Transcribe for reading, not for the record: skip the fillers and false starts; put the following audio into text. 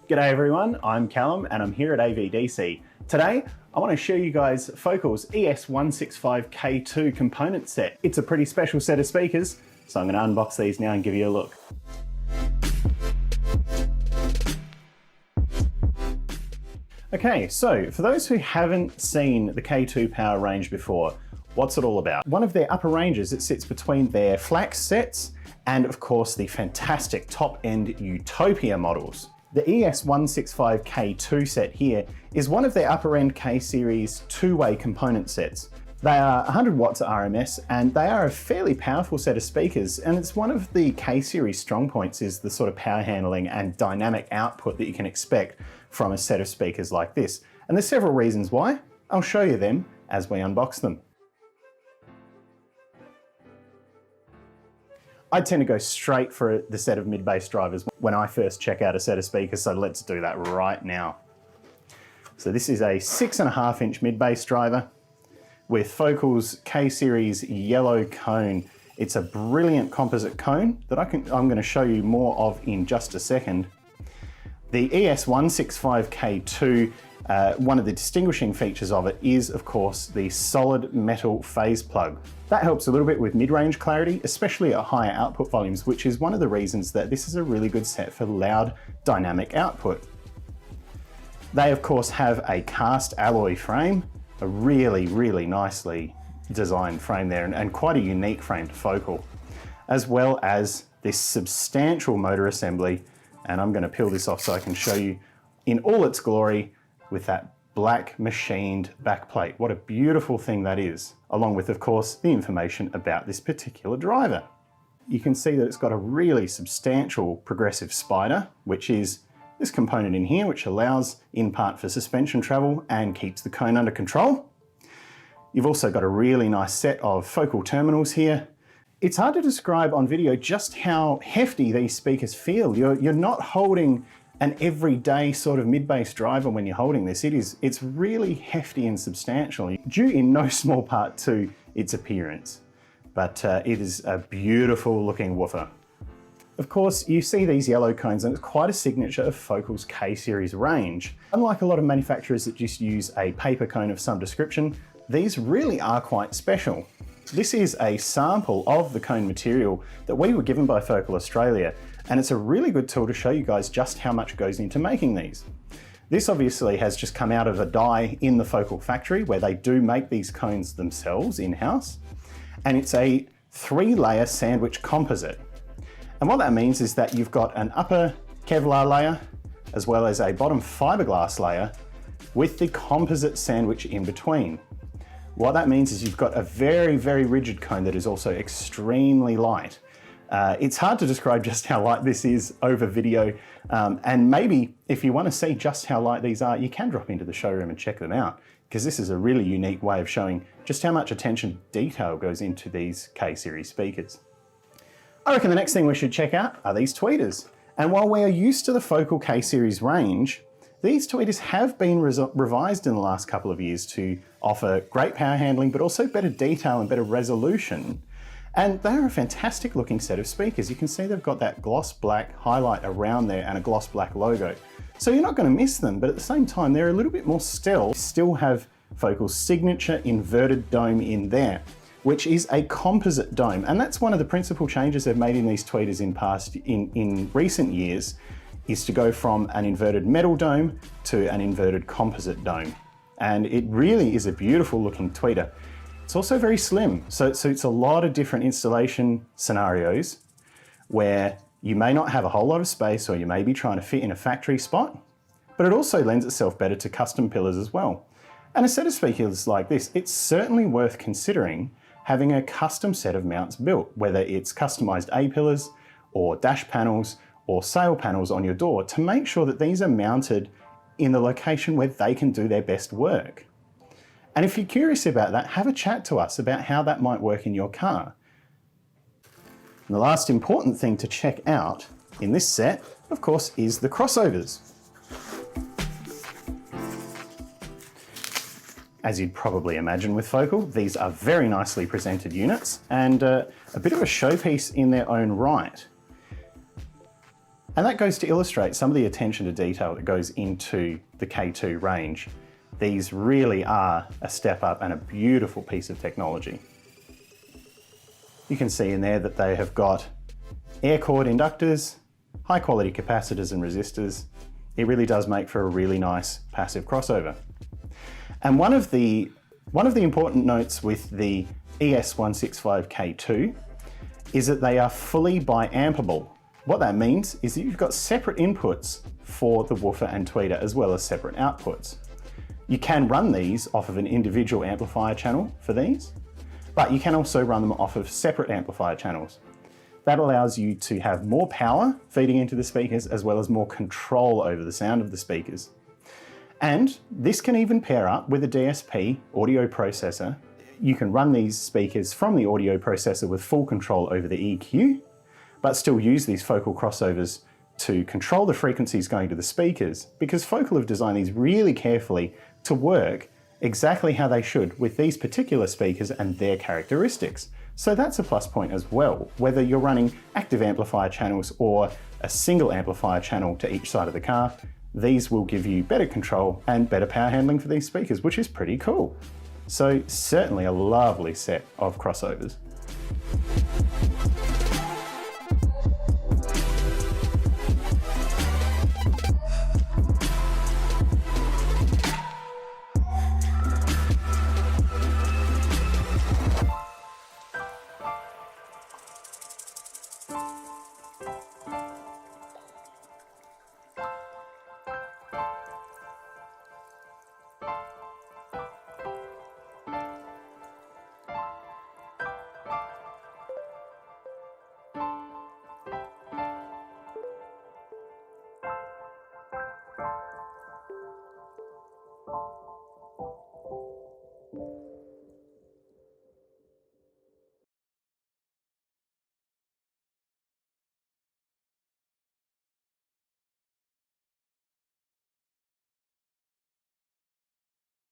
G'day everyone, I'm Callum and I'm here at AVDC. Today, I want to show you guys Focal's ES165K2 component set. It's a pretty special set of speakers, so I'm going to unbox these now and give you a look. Okay, so for those who haven't seen the K2 power range before, what's it all about? One of their upper ranges, it sits between their Flax sets and of course the fantastic top-end Utopia models. The ES165K2 set here is one of their upper-end K-series two-way component sets. They are 100 watts at RMS and they are a fairly powerful set of speakers, and it's one of the K-series strong points is the sort of power handling and dynamic output that you can expect from a set of speakers like this. And there's several reasons why. I'll show you them as we unbox them. I tend to go straight for the set of mid-bass drivers when I first check out a set of speakers, so let's do that right now. So this is a 6.5 inch mid-bass driver with Focal's K-series yellow cone. It's a brilliant composite cone that I'm going to show you more of in just a second. The ES165K2, one of the distinguishing features of it is, of course, the solid metal phase plug. That helps a little bit with mid-range clarity, especially at higher output volumes, which is one of the reasons that this is a really good set for loud dynamic output. They, of course, have a cast alloy frame, a really nicely designed frame there, and quite a unique frame to Focal, as well as this substantial motor assembly. And I'm going to peel this off so I can show you in all its glory with that black machined backplate. What a beautiful thing that is, along with, of course, the information about this particular driver. You can see that it's got a really substantial progressive spider, which is this component in here, which allows in part for suspension travel and keeps the cone under control. You've also got a really nice set of Focal terminals here. It's hard to describe on video just how hefty these speakers feel. You're not holding an everyday sort of mid-bass driver when you're holding this. It's really hefty and substantial, due in no small part to its appearance. But it is a beautiful looking woofer. Of course, you see these yellow cones and it's quite a signature of Focal's K-series range. Unlike a lot of manufacturers that just use a paper cone of some description, these really are quite special. This is a sample of the cone material that we were given by Focal Australia, and it's a really good tool to show you guys just how much goes into making these. This obviously has just come out of a die in the Focal factory where they do make these cones themselves in-house, and it's a 3-layer sandwich composite. And what that means is that you've got an upper Kevlar layer as well as a bottom fiberglass layer with the composite sandwich in between. What that means is you've got a very rigid cone that is also extremely light. It's hard to describe just how light this is over video, and maybe if you want to see just how light these are, you can drop into the showroom and check them out, because this is a really unique way of showing just how much attention to detail goes into these K-series speakers. I reckon the next thing we should check out are these tweeters. And while we are used to the Focal K-series range, these tweeters have been revised in the last couple of years to offer great power handling, but also better detail and better resolution. And they're a fantastic looking set of speakers. You can see they've got that gloss black highlight around there and a gloss black logo. So you're not going to miss them, but at the same time, they're a little bit more stealth. Still have Focal's signature inverted dome in there, which is a composite dome. And that's one of the principal changes they've made in these tweeters in recent years, is to go from an inverted metal dome to an inverted composite dome. And it really is a beautiful looking tweeter. It's also very slim, so it suits a lot of different installation scenarios where you may not have a whole lot of space or you may be trying to fit in a factory spot, but it also lends itself better to custom pillars as well. And a set of speakers like this, it's certainly worth considering having a custom set of mounts built, whether it's customized A-pillars or dash panels or sail panels on your door, to make sure that these are mounted in the location where they can do their best work. And if you're curious about that, have a chat to us about how that might work in your car. And the last important thing to check out in this set, of course, is the crossovers. As you'd probably imagine with Focal, these are very nicely presented units and a bit of a showpiece in their own right. And that goes to illustrate some of the attention to detail that goes into the K2 range. These really are a step up and a beautiful piece of technology. You can see in there that they have got air-cored inductors, high quality capacitors and resistors. It really does make for a really nice passive crossover. And one of the important notes with the ES165K2 is that they are fully biampable. What that means is that you've got separate inputs for the woofer and tweeter as well as separate outputs. You can run these off of an individual amplifier channel for these, but you can also run them off of separate amplifier channels. That allows you to have more power feeding into the speakers as well as more control over the sound of the speakers. And this can even pair up with a DSP audio processor. You can run these speakers from the audio processor with full control over the EQ, but still use these focal crossovers to control the frequencies going to the speakers, because Focal have designed these really carefully to work exactly how they should with these particular speakers and their characteristics. So that's a plus point as well, whether you're running active amplifier channels or a single amplifier channel to each side of the car, these will give you better control and better power handling for these speakers, which is pretty cool. So certainly a lovely set of crossovers.